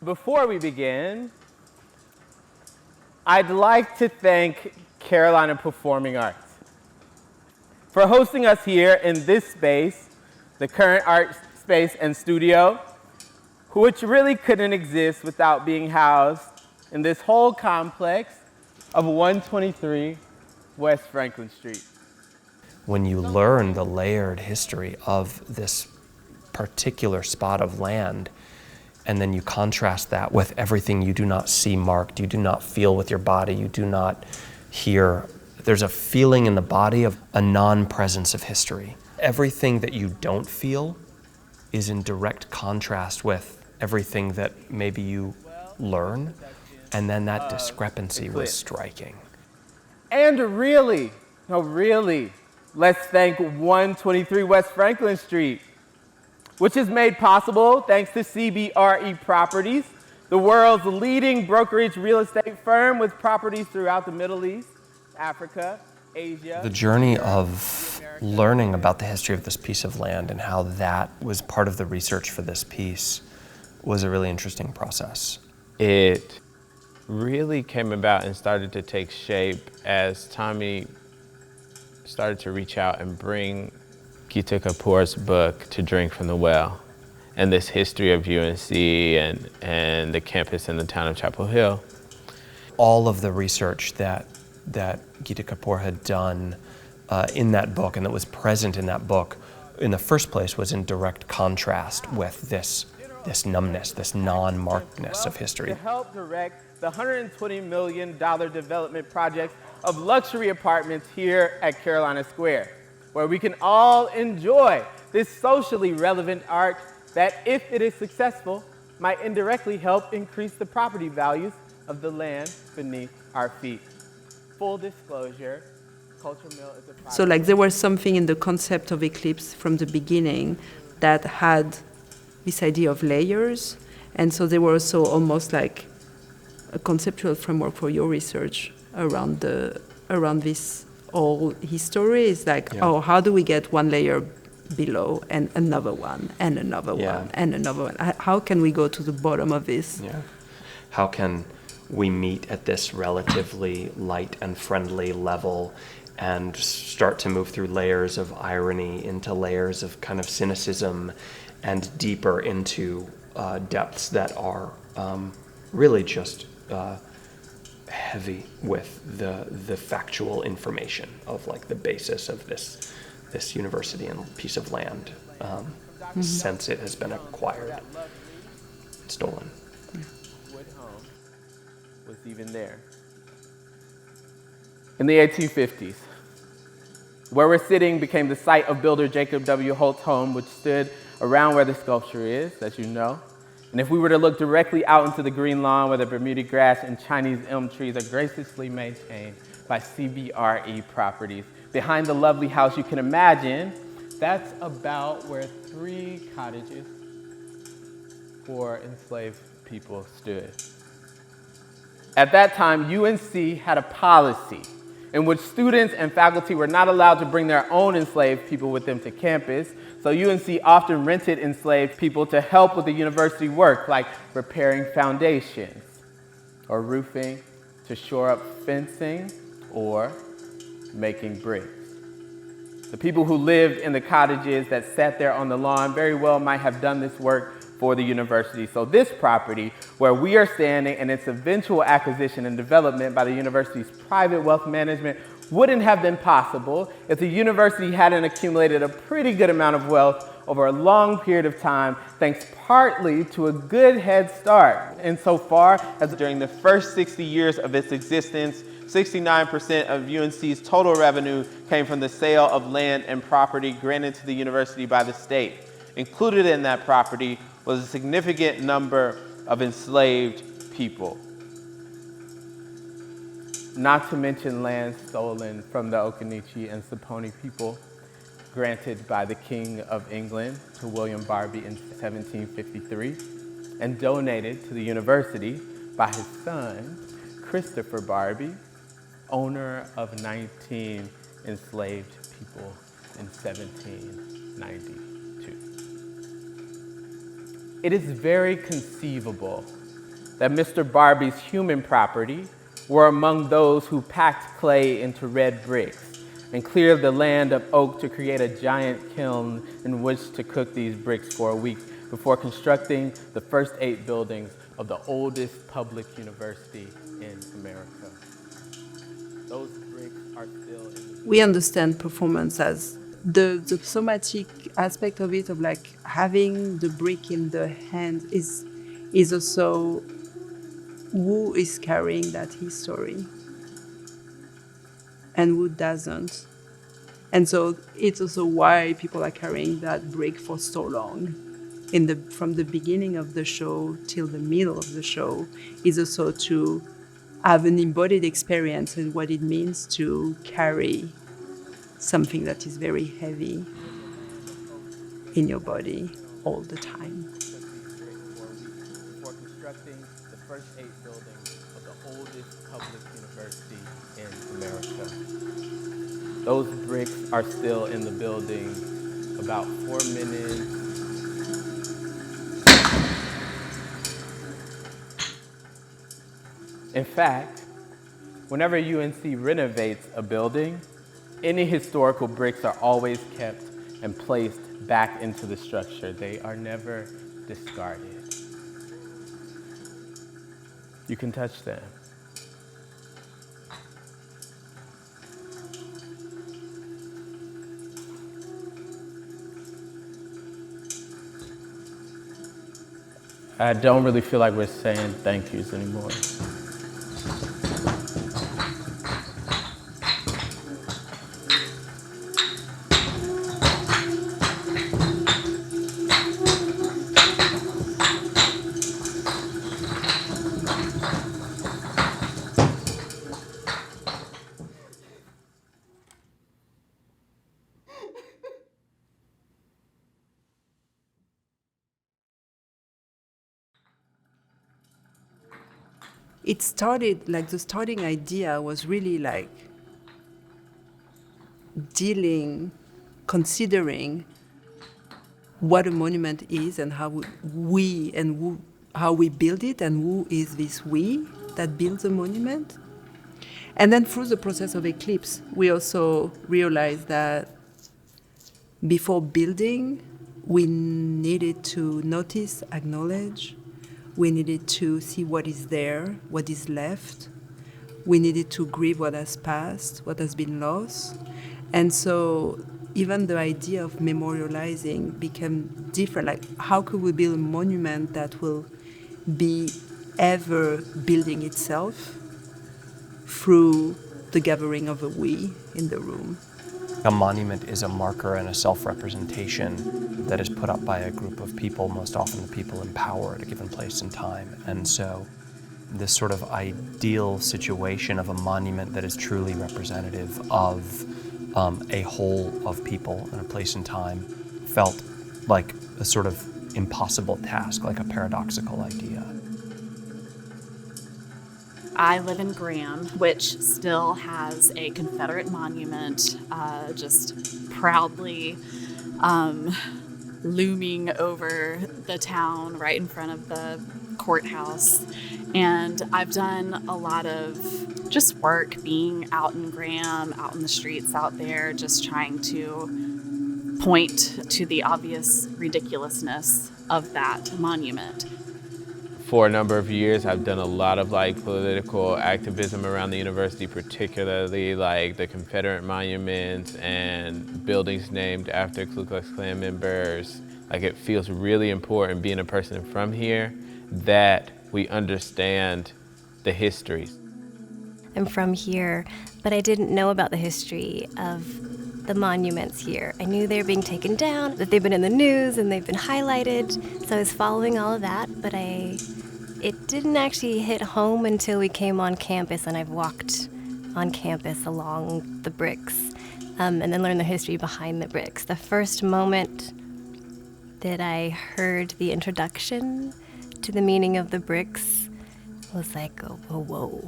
Before we begin, I'd like to thank Carolina Performing Arts for hosting us here in this space, the current art space and studio, which really couldn't exist without being housed in this whole complex of 123 West Franklin Street. When you learn the layered history of this particular spot of land, and then you contrast that with everything you do not see marked, you do not feel with your body, you do not hear, there's a feeling in the body of a non-presence of history. Everything that you don't feel is in direct contrast with everything that maybe you learn, and then that discrepancy was striking. And really, let's thank 123 West Franklin Street, which is made possible thanks to CBRE Properties, the world's leading brokerage real estate firm with properties throughout the Middle East, Africa, Asia. The journey of learning about the history of this piece of land and how that was part of the research for this piece was a really interesting process. It really came about and started to take shape as Tommy started to reach out and bring Gita Kapoor's book, To Drink from the Well, and this history of UNC and the campus in the town of Chapel Hill. All of the research that Gita Kapoor had done in that book and that was present in that book in the first place was in direct contrast with this numbness, this non-markedness of history. To help direct the $120 million development project of luxury apartments here at Carolina Square, where we can all enjoy this socially relevant art that, if it is successful, might indirectly help increase the property values of the land beneath our feet. Full disclosure, Culture Mill is a project. So like there was something in the concept of Eclipse from the beginning that had this idea of layers, and so they were also almost like a conceptual framework for your research around this whole history. Is like, oh, how do we get one layer below and another one and another one and another one? How can we go to the bottom of this? Yeah. How can we meet at this relatively light and friendly level and start to move through layers of irony into layers of kind of cynicism and deeper into depths that are really just heavy with the factual information of like the basis of this university and piece of land since it has been acquired, stolen. Wood home was even there. In the 1850s, where we're sitting became the site of builder Jacob W. Holt's home, which stood around where the sculpture is, as you know. And if we were to look directly out into the green lawn where the Bermuda grass and Chinese elm trees are graciously maintained by CBRE Properties, behind the lovely house you can imagine, that's about where 3 cottages for enslaved people stood. At that time, UNC had a policy in which students and faculty were not allowed to bring their own enslaved people with them to campus. So UNC often rented enslaved people to help with the university work, like repairing foundations or roofing, to shore up fencing, or making bricks. The people who lived in the cottages that sat there on the lawn very well might have done this work for the university. So this property, where we are standing, and its eventual acquisition and development by the university's private wealth management wouldn't have been possible if the university hadn't accumulated a pretty good amount of wealth over a long period of time, thanks partly to a good head start. Insofar as during the first 60 years of its existence, 69% of UNC's total revenue came from the sale of land and property granted to the university by the state. Included in that property was a significant number of enslaved people. Not to mention land stolen from the Occaneechi and Saponi people, granted by the King of England to William Barbie in 1753, and donated to the university by his son, Christopher Barbie, owner of 19 enslaved people in 1792. It is very conceivable that Mr. Barbie's human property were among those who packed clay into red bricks and cleared the land of oak to create a giant kiln in which to cook these bricks for a week before constructing the first 8 buildings of the oldest public university in America. Those bricks are still in the... We understand performance as the somatic aspect of it, of like having the brick in the hand is also who is carrying that history and who doesn't. And so it's also why people are carrying that brick for so long. From the beginning of the show till the middle of the show is also to have an embodied experience and what it means to carry something that is very heavy in your body all the time. Before constructing the first 8 buildings of the oldest public university in America. Those bricks are still in the building about 4 minutes. In fact, whenever UNC renovates a building, any historical bricks are always kept and placed back into the structure. They are never discarded. You can touch them. I don't really feel like we're saying thank yous anymore. It started, like the starting idea was really like considering what a monument is and how how we build it and who is this we that builds a monument. And then through the process of Eclipse, we also realized that before building, we needed to notice, acknowledge. We needed to see what is there, what is left. We needed to grieve what has passed, what has been lost. And so even the idea of memorializing became different. Like, how could we build a monument that will be ever building itself through the gathering of a we in the room? A monument is a marker and a self-representation that is put up by a group of people, most often the people in power at a given place and time. And so this sort of ideal situation of a monument that is truly representative of a whole of people in a place and time felt like a sort of impossible task, like a paradoxical idea. I live in Graham, which still has a Confederate monument just proudly looming over the town right in front of the courthouse. And I've done a lot of just work being out in Graham, out in the streets out there, just trying to point to the obvious ridiculousness of that monument. For a number of years, I've done a lot of like political activism around the university, particularly like the Confederate monuments and buildings named after Ku Klux Klan members. Like, it feels really important, being a person from here, that we understand the histories. I'm from here, but I didn't know about the history of the monuments here. I knew they were being taken down, that they've been in the news and they've been highlighted, so I was following all of that, but it didn't actually hit home until we came on campus, and I've walked on campus along the bricks, and then learned the history behind the bricks. The first moment that I heard the introduction to the meaning of the bricks was like, oh, whoa.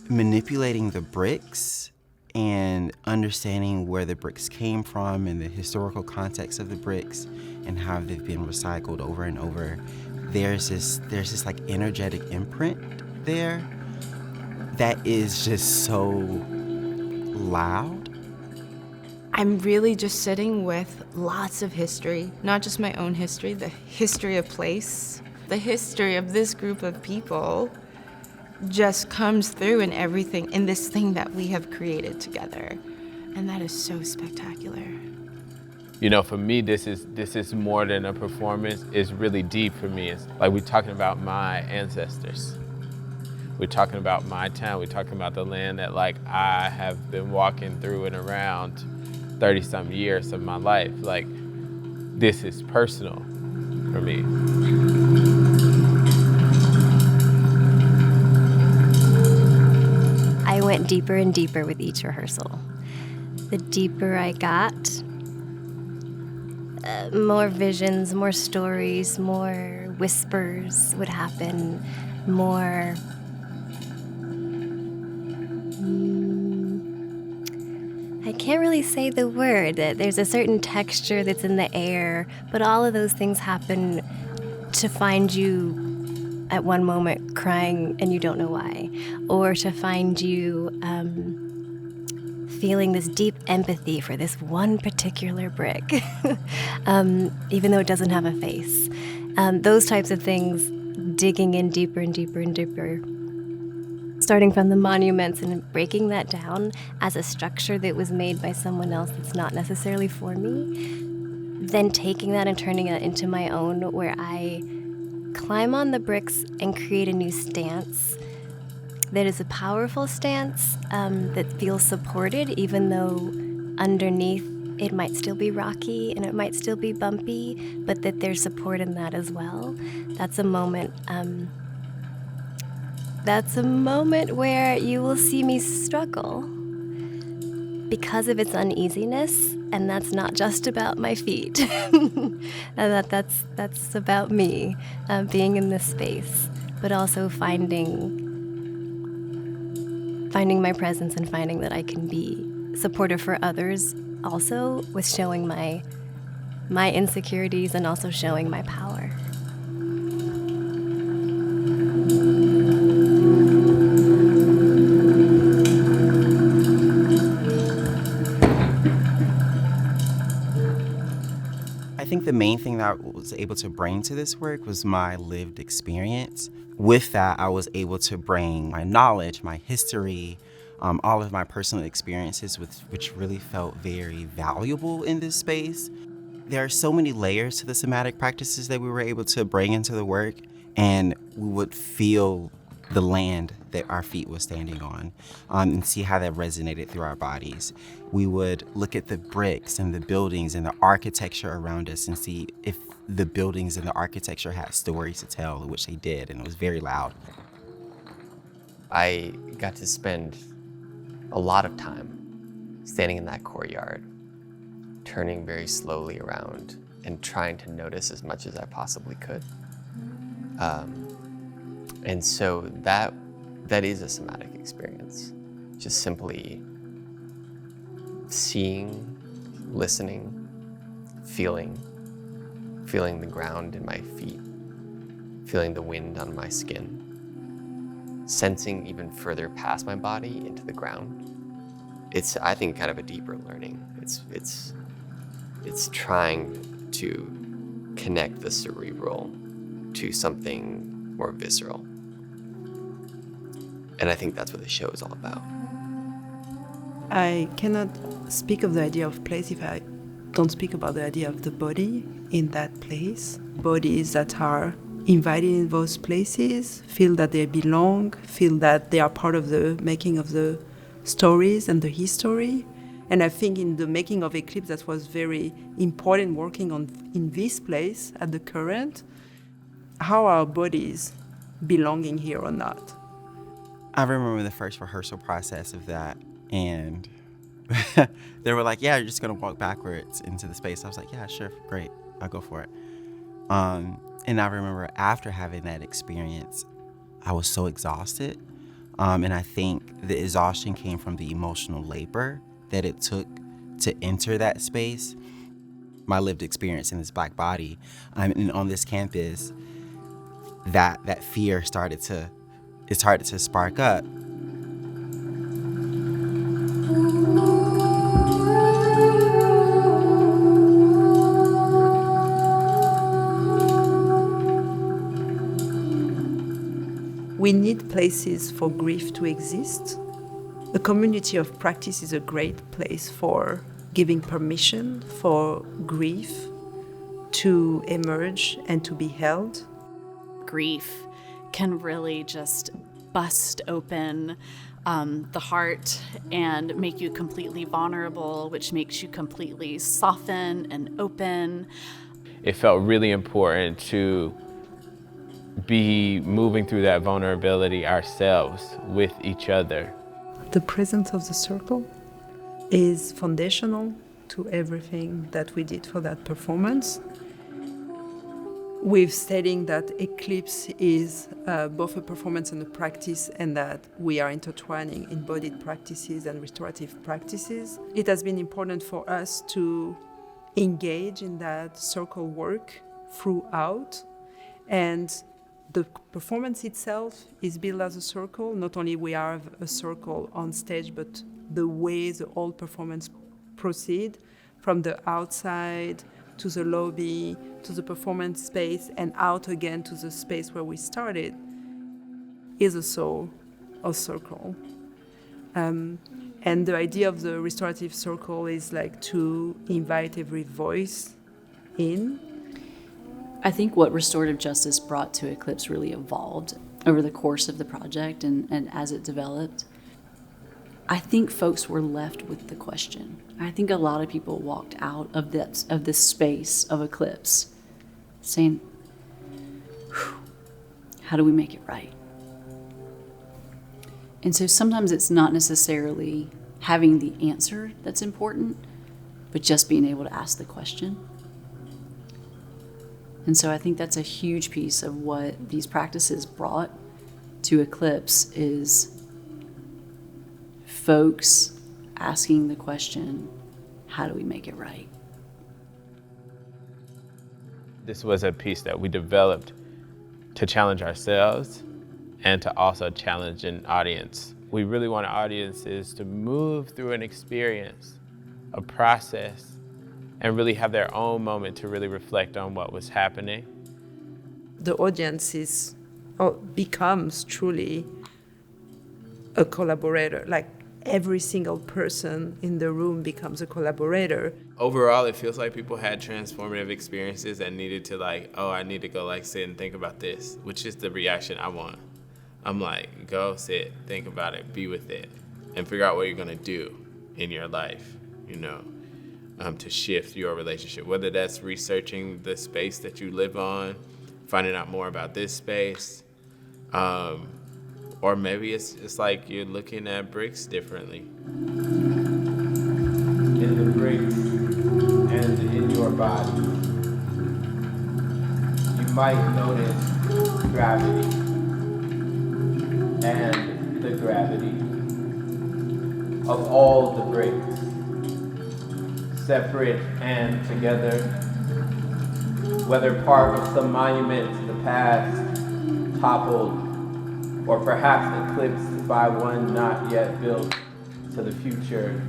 Manipulating the bricks and understanding where the bricks came from and the historical context of the bricks and how they've been recycled over and over, there's this like energetic imprint there that is just so loud. I'm really just sitting with lots of history, not just my own history, the history of place, the history of this group of people just comes through in everything, in this thing that we have created together. And that is so spectacular. You know, for me, this is more than a performance. It's really deep for me. It's like we're talking about my ancestors. We're talking about my town. We're talking about the land that like I have been walking through and around 30-some years of my life. Like, this is personal for me. I went deeper and deeper with each rehearsal. The deeper I got, more visions, more stories, more whispers would happen, more I can't really say the word. There's a certain texture that's in the air, but all of those things happen to find you at one moment crying and you don't know why, or to find you feeling this deep empathy for this one particular brick, even though it doesn't have a face. Those types of things, digging in deeper and deeper and deeper. Starting from the monuments and breaking that down as a structure that was made by someone else that's not necessarily for me, then taking that and turning it into my own, where I climb on the bricks and create a new stance that is a powerful stance that feels supported, even though underneath it might still be rocky and it might still be bumpy, but that there's support in that as well. That's a moment. That's a moment where you will see me struggle because of its uneasiness, and that's not just about my feet. That's about me being in this space, but also finding my presence and finding that I can be supportive for others, also with showing my insecurities and also showing my power. I think the main thing that I was able to bring to this work was my lived experience. With that, I was able to bring my knowledge, my history, all of my personal experiences, which really felt very valuable in this space. There are so many layers to the somatic practices that we were able to bring into the work, and we would feel the land that our feet were standing on, and see how that resonated through our bodies. We would look at the bricks and the buildings and the architecture around us and see if the buildings and the architecture had stories to tell, which they did, and it was very loud. I got to spend a lot of time standing in that courtyard, turning very slowly around and trying to notice as much as I possibly could. And so that is a somatic experience. Just simply seeing, listening, feeling the ground in my feet, feeling the wind on my skin, sensing even further past my body into the ground. It's, I think, kind of a deeper learning. It's trying to connect the cerebral to something more visceral. And I think that's what the show is all about. I cannot speak of the idea of place if I don't speak about the idea of the body in that place. Bodies that are invited in those places, feel that they belong, feel that they are part of the making of the stories and the history. And I think in the making of Eclipse, that was very important, working in this place at the current. How are our bodies belonging here or not? I remember the first rehearsal process of that, and they were like, yeah, you're just gonna walk backwards into the space. I was like, yeah, sure, great, I'll go for it. And I remember after having that experience, I was so exhausted. And I think the exhaustion came from the emotional labor that it took to enter that space. My lived experience in this Black body, and on this campus, that fear started to spark up. We need places for grief to exist. A community of practice is a great place for giving permission for grief to emerge and to be held. Grief can really just bust open the heart and make you completely vulnerable, which makes you completely soften and open. It felt really important to be moving through that vulnerability ourselves with each other. The presence of the circle is foundational to everything that we did for that performance. We're stating that Eclipse is both a performance and a practice, and that we are intertwining embodied practices and restorative practices. It has been important for us to engage in that circle work throughout, and the performance itself is built as a circle. Not only we have a circle on stage, but the way the whole performance proceed from the outside to the lobby, to the performance space, and out again to the space where we started is also a circle. And the idea of the restorative circle is like to invite every voice in. I think what restorative justice brought to Eclipse really evolved over the course of the project and as it developed. I think folks were left with the question. I think a lot of people walked out of this space of Eclipse saying, how do we make it right? And so sometimes it's not necessarily having the answer that's important, but just being able to ask the question. And so I think that's a huge piece of what these practices brought to Eclipse is folks asking the question, how do we make it right? This was a piece that we developed to challenge ourselves and to also challenge an audience. We really want audiences to move through an experience, a process, and really have their own moment to really reflect on what was happening. The audience becomes truly a collaborator. Like every single person in the room becomes a collaborator. Overall, it feels like people had transformative experiences and needed to I need to go sit and think about this, which is the reaction I want. I'm like, go sit, think about it, be with it, and figure out what you're gonna do in your life, to shift your relationship, whether that's researching the space that you live on, finding out more about this space, or maybe it's like you're looking at bricks differently. In the bricks and in your body, you might notice gravity and the gravity of all the bricks, separate and together, whether part of some monument to the past, toppled, or perhaps eclipsed by one not yet built to the future.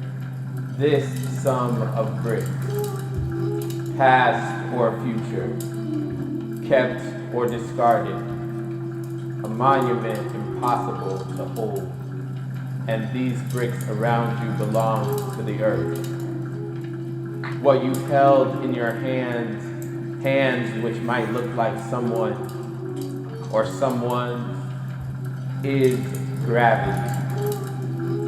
This sum of bricks, past or future, kept or discarded, a monument impossible to hold, and these bricks around you belong to the earth. What you held in your hands which might look like someone or someone's, is gravity.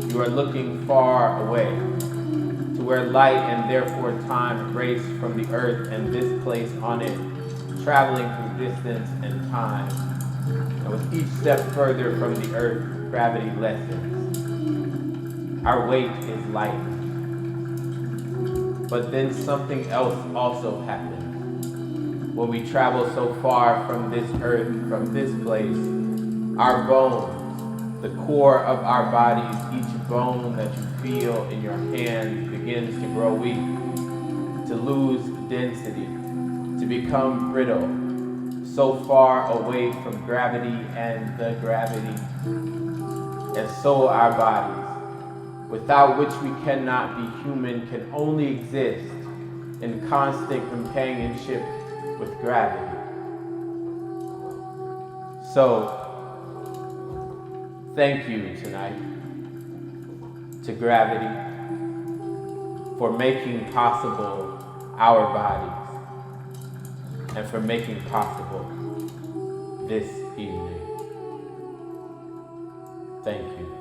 You are looking far away, to where light and therefore time race from the earth and this place on it, traveling through distance and time. And with each step further from the earth, gravity lessens. Our weight is light. But then something else also happens. When we travel so far from this earth, from this place, our bones, the core of our bodies, each bone that you feel in your hands begins to grow weak, to lose density, to become brittle, so far away from gravity and the gravity, and so our bodies, without which we cannot be human, can only exist in constant companionship with gravity. So, thank you tonight to gravity for making possible our bodies and for making possible this evening. Thank you.